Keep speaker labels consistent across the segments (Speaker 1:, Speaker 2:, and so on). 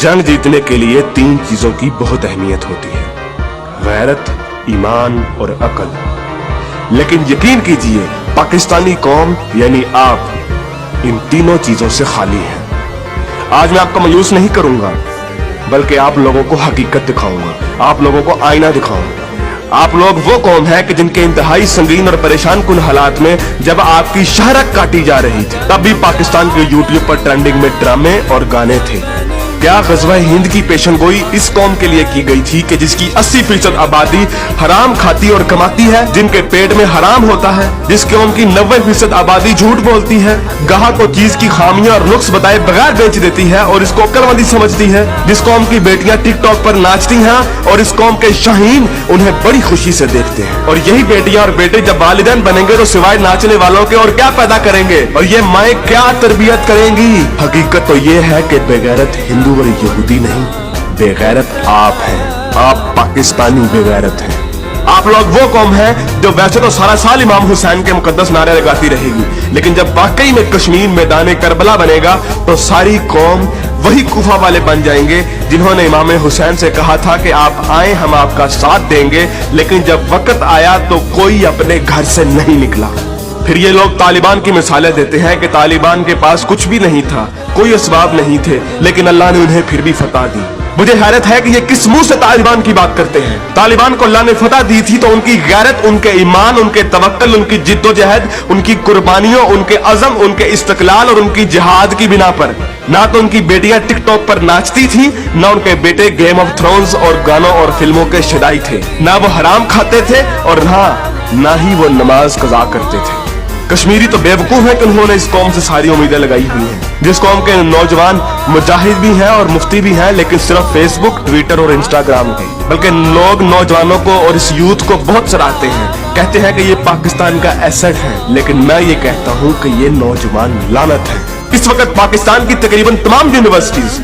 Speaker 1: जंग जीतने के लिए 3 चीजों की बहुत अहमियत होती है, गैरत, ईमान और अकल। लेकिन यकीन कीजिए पाकिस्तानी कौम यानी आप इन तीनों चीजों से खाली है। आज मैं आपको मायूस नहीं करूंगा, बल्कि आप लोगों को हकीकत दिखाऊंगा, आप लोगों को आईना दिखाऊंगा। आप लोग वो कौम है कि जिनके इंतहाई संगीन और परेशान कुन हालात में जब आपकी शहरत काटी जा रही थी, तब भी पाकिस्तान के यूट्यूब पर ट्रेंडिंग में ड्रामे और गाने थे। क्या ग़ज़वा हिंद की पेशनगोई इस कौम के लिए की गई थी कि जिसकी 80% आबादी हराम खाती और कमाती है, जिनके पेट में हराम होता है, जिस कौम की 90% आबादी झूठ बोलती है, गाहक को चीज की खामियां और नुक्स बताए बगैर बेच देती है और इसको अक्लमंदी समझती है, जिस कौम की बेटियां टिकटॉक पर नाचती हैं और इस कौम के शाहीन उन्हें बड़ी खुशी से देखते हैं। और यही बेटियां और बेटे जब वालिदैन बनेंगे तो सिवाय नाचने वालों के और क्या पैदा करेंगे, और ये माएँ क्या तरबियत करेंगी। हकीकत तो ये है कि बेगैरत हिंदू और यहूदी नहीं, बेगैरत आप हैं, आप पाकिस्तानी बेगैरत हैं। आप लोग वो कौम है जो वैसे तो सारा साल इमाम हुसैन के मुकद्दस नारे लगाती रहेगी, लेकिन जब वाकई में कश्मीर मैदान करबला बनेगा तो सारी कौम वही कुफा वाले बन जाएंगे जिन्होंने इमाम हुसैन से कहा था कि आप आए हम आपका साथ देंगे, लेकिन जब वक्त आया तो कोई अपने घर से नहीं निकला। फिर ये लोग तालिबान की मिसालें देते हैं कि तालिबान के पास कुछ भी नहीं था, कोई असबाब नहीं थे, लेकिन अल्लाह ने उन्हें फिर भी फतह दी। मुझे हैरत है कि ये किस मुंह से तालिबान की बात करते हैं। तालिबान को अल्लाह ने फतह दी थी तो उनकी गैरत, उनके ईमान, उनके तवक्कल, उनकी जिद्दोजहद, उनकी कुर्बानियों, उनके अज़म, उनके इस्तक़लाल और उनकी जिहाद की बिना पर। ना तो उनकी बेटियां टिकटॉक पर नाचती थी, ना उनके बेटे गेम ऑफ थ्रोन्स और गानों और फिल्मों के शदाई थे, ना वो हराम खाते थे और ना ही वो नमाज कज़ा करते थे। कश्मीरी तो बेवकूफ है कि उन्होंने इस कौम से सारी उम्मीदें लगाई हुई हैं, जिस कौम के नौजवान मुजाहिद भी हैं और मुफ्ती भी हैं, लेकिन सिर्फ फेसबुक, ट्विटर और इंस्टाग्राम के। बल्कि लोग नौजवानों को और इस यूथ को बहुत सराहते हैं, कहते हैं कि ये पाकिस्तान का एसेट है, लेकिन मैं ये कहता हूँ कि ये नौजवान लानत है। इस वक्त पाकिस्तान की तकरीबन तमाम यूनिवर्सिटीज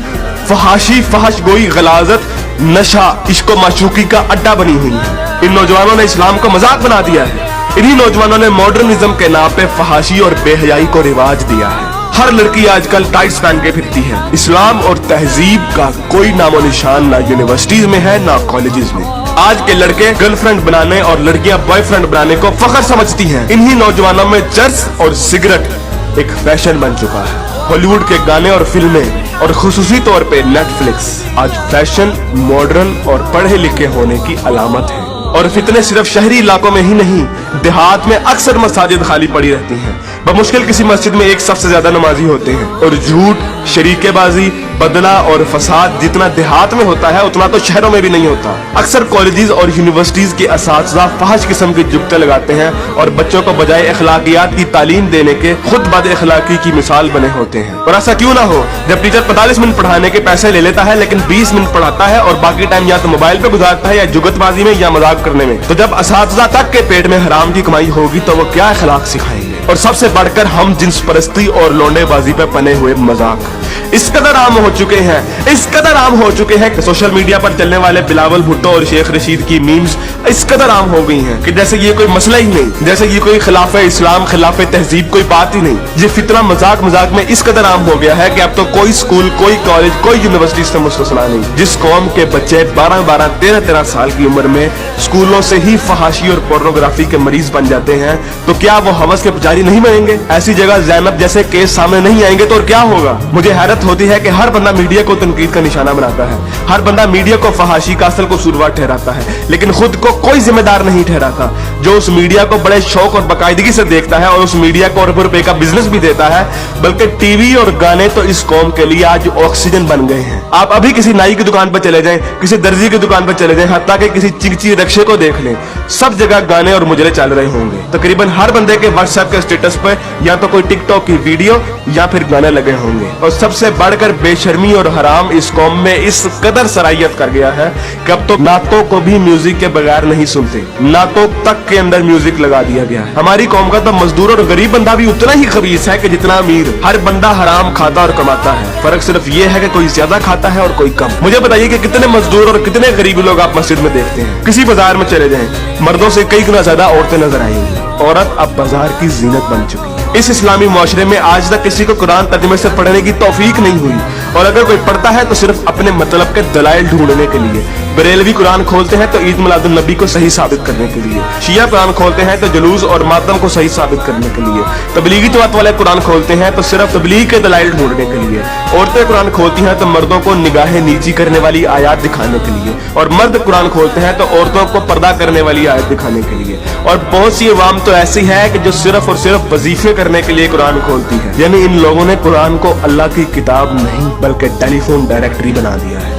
Speaker 1: फहाशी, फहश गोई, गलाजत, नशा, इश्क माशूकी का अड्डा बनी हुई है। इन नौजवानों ने इस्लाम को मजाक बना दिया है। इन्हीं नौजवानों ने मॉडर्निज्म के नाम पे फहाशी और बेहयाई को रिवाज दिया है। हर लड़की आजकल टाइट्स पहन के फिरती है। इस्लाम और तहजीब का कोई नामो निशान ना यूनिवर्सिटीज में है ना कॉलेजेस में। आज के लड़के गर्लफ्रेंड बनाने और लड़कियां बॉयफ्रेंड बनाने को फख्र समझती हैं। इन्हीं नौजवानों में चर्च और सिगरेट एक फैशन बन चुका है। हॉलीवुड के गाने और फिल्में और खुसूसी तौर पे नेटफ्लिक्स आज फैशन, मॉडर्न और पढ़े लिखे होने की अलामत है। और फितने सिर्फ शहरी इलाकों में ही नहीं, देहात में अक्सर मसाजिद खाली पड़ी रहती हैं। बमुश्किल किसी मस्जिद में एक सबसे ज्यादा नमाजी होते हैं। और झूठ, शरीकेबाजी, बदला और फसाद जितना देहात में होता है उतना तो शहरों में भी नहीं होता। अक्सर कॉलेजेस और यूनिवर्सिटीज के असातिज़ा फहश किस्म की जुगते लगाते हैं और बच्चों को बजाय अखलाकियात की तालीम देने के खुद बद अखलाकी की मिसाल बने होते हैं। और ऐसा क्यों ना हो, जब टीचर 45 मिनट पढ़ाने के पैसे ले लेता है लेकिन 20 मिनट पढ़ाता है और बाकी टाइम या तो मोबाइल पे गुजारता है या जुगतबाजी में या मजाक करने में, तो जब असातिज़ा तक के पेट में हराम की कमाई होगी तो वो क्या अखलाक सिखाएंगे। और सबसे बढ़कर हम जिन्स परस्ती और लोंडेबाजी पे पने हुए मजाक इस कदर आम हो चुके हैं, इस कदर आम हो चुके हैं कि सोशल मीडिया पर चलने वाले बिलावल भुट्टो और शेख रशीद की मीम्स इस कदर आम हो गई हैं कि जैसे ये कोई मसला ही नहीं, जैसे ये कोई खिलाफ इस्लाम, खिलाफ तहजीब कोई बात ही नहीं। ये फितना मजाक मजाक में इस कदर आम हो गया है कि अब तो कोई स्कूल, कोई कॉलेज, कोई यूनिवर्सिटी से मुस्तस्ना नहीं। जिस कौम के बच्चे 12-12, 13-13 साल की उम्र में स्कूलों से ही फहाशी और पोर्नोग्राफी के मरीज बन जाते हैं, तो क्या वो हवस के पुजारी नहीं बनेंगे? ऐसी जगह ज़ैनब जैसे केस सामने नहीं आएंगे तो और क्या होगा? मुझे हैरत होती है कि हर बंदा मीडिया को तनकीद का निशाना बनाता है, हर बंदा मीडिया को फहाशी का असल कसूरवार ठहराता है, लेकिन खुद को कोई जिम्मेदार नहीं ठहराता। जो उस मीडिया को बड़े शौक और बाकायदगी से देखता है और उस मीडिया को अरबों रुपए का बिजनेस भी देता है, बल्कि टीवी और गाने तो इस कौम के लिए आज ऑक्सीजन बन गए हैं। आप अभी किसी नाई की दुकान पर चले जाएं, किसी दर्जी की दुकान पर चले जाएं, हत्ता कि किसी चिंची रक्षे को देख लें, सब जगह गाने और मुजरे चल रहे होंगे। तकरीबन हर बंदे के व्हाट्सएप के स्टेटस पर या तो कोई टिकटॉक की वीडियो या फिर गाने लगे होंगे। और सबसे बढ़कर बेशर्मी और हराम इस कौम में इस कदर सराहियत कर गया है कि अब तो नातों को भी म्यूजिक के बगैर नहीं सुनते, नातों तक के अंदर म्यूजिक लगा दिया गया है। हमारी कौम का तो मजदूर और गरीब बंदा भी उतना ही खबीस है कि जितना अमीर। हर बंदा हराम खाता और कमाता है, फर्क सिर्फ ये है कि कोई ज्यादा खाता है और कोई कम। मुझे बताइए कि कितने मजदूर और कितने गरीब लोग आप मस्जिद में देखते हैं? किसी बाजार में चले जाएं, मर्दों से कई गुना ज्यादा औरतें नजर आएंगी। औरत अब बाजार की जीनत बन चुकी है। इस इस्लामी मुआशरे में आज तक किसी को कुरान तर्जुमे से पढ़ने की तौफीक नहीं हुई और अगर कोई पढ़ता है तो सिर्फ अपने मतलब के दलाइल ढूंढने के लिए। बरेलवी कुरान खोलते हैं तो ईद मिलादुन नबी को सही साबित करने के लिए। शिया कुरान खोलते हैं तो जुलूस और मातम को सही साबित करने के लिए। तबलीगी जमात वाले कुरान खोलते हैं तो सिर्फ तबलीग के दलाइल ढूंढने के लिए। औरतें कुरान खोलती हैं तो मर्दों को निगाहें नीची करने वाली आयत दिखाने के लिए, और मर्द कुरान खोलते हैं तो औरतों को पर्दा करने वाली आयत दिखाने के लिए। और बहुत सी अवाम तो ऐसी है कि जो सिर्फ और सिर्फ वजीफे करने के लिए कुरान खोलती है। यानी इन लोगों ने कुरान को अल्लाह की किताब नहीं बल्कि टेलीफोन डायरेक्टरी बना दिया है।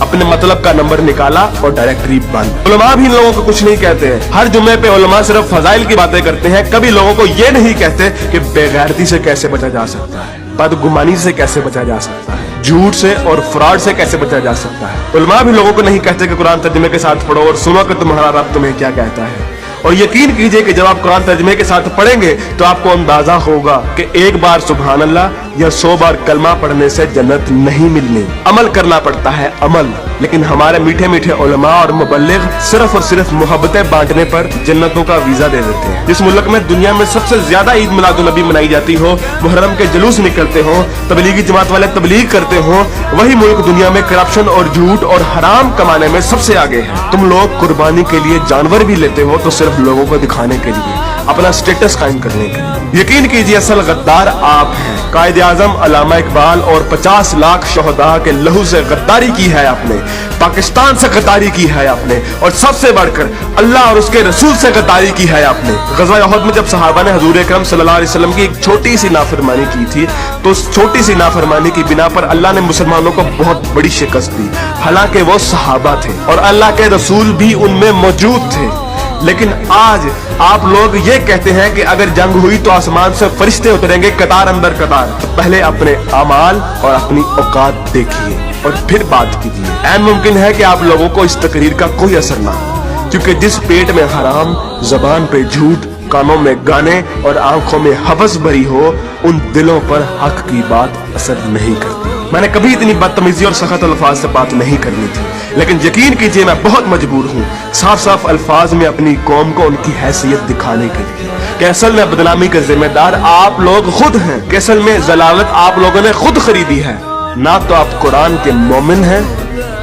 Speaker 1: अपने मतलब का नंबर निकाला और डायरेक्टरी बंद। उलमा भी इन लोगों को कुछ नहीं कहते हैं। हर जुम्मे पे उलमा सिर्फ फजाइल की बातें करते हैं, कभी लोगों को ये नहीं कहते कि बेगैरती से कैसे बचा जा सकता है, बदगुमानी से कैसे बचा जा सकता है, झूठ से और फ्रॉड से कैसे बचा जा सकता है। उलमा भी लोगों को नहीं कहते कि कुरान तर्जुमे के साथ पढ़ो और सुनो कि तुम्हारा रब तुम्हें क्या कहता है। और यकीन कीजिए कि जब आप कुरान तर्जुमे के साथ पढ़ेंगे तो आपको अंदाजा होगा कि एक बार सुभान अल्लाह या 100 बार कलमा पढ़ने से जन्नत नहीं मिलनी। अमल करना पड़ता है, अमल। लेकिन हमारे मीठे मीठे उलमा और मुबल्लिग सिर्फ और सिर्फ मोहब्बतें बांटने पर जन्नतों का वीजा दे देते हैं। जिस मुल्क में दुनिया में सबसे ज्यादा ईद मिलादुन नबी मनाई जाती हो, मुहर्रम के जुलूस निकलते हो, तबलीगी जमात वाले तबलीग करते हो, वही मुल्क दुनिया में करप्शन और झूठ और हराम कमाने में सबसे आगे है। तुम लोग कुर्बानी के लिए जानवर भी लेते हो तो सिर्फ लोगों को दिखाने के लिए, अपना स्टेटस कायम करने के लिए। यकीन कीजिए असल गद्दार आप हैं। कायदे आजम अल्लामा इकबाल और 50 लाख शोहदा के लहू से गद्दारी की है आपने, पाकिस्तान से गद्दारी की है आपने, और सबसे बढ़कर अल्लाह और उसके रसूल से गद्दारी की है आपने। ग़ज़वा उहद में जब सहाबा ने हुज़ूर अकरम सल्लल्लाहु अलैहि वसल्लम की एक छोटी सी नाफरमानी की थी, तो उस छोटी सी नाफरमानी की बिना पर अल्लाह ने मुसलमानों को बहुत बड़ी शिकस्त दी। हालांकि वो सहाबा थे और अल्लाह के रसूल भी उनमें मौजूद थे। लेकिन आज आप लोग ये कहते हैं कि अगर जंग हुई तो आसमान से फरिश्ते उतरेंगे कतार अंदर कतार। तो पहले अपने अमाल और अपनी औकात देखिए और फिर बात कीजिए। ऐन मुमकिन है कि आप लोगों को इस तकरीर का कोई असर ना हो, क्योंकि जिस पेट में हराम, जबान पे झूठ, कानों में गाने और आंखों में हवस भरी हो, उन दिलों पर हक की बात असर नहीं करती। मैंने कभी इतनी बदतमीजी और सख्त अल्फाज से बात नहीं करनी थी, लेकिन यकीन कीजिए मैं बहुत मजबूर हूँ साफ साफ अल्फाज में अपनी कौम को उनकी हैसियत दिखाने के लिए कि असल में बदनामी के जिम्मेदार आप लोग खुद हैं, कि असल में जलालत आप लोगों ने खुद खरीदी है। ना तो आप कुरान के मोमिन हैं,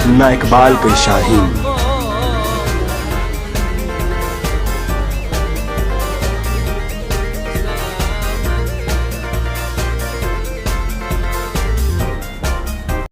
Speaker 1: ना इकबाल के शाहीन।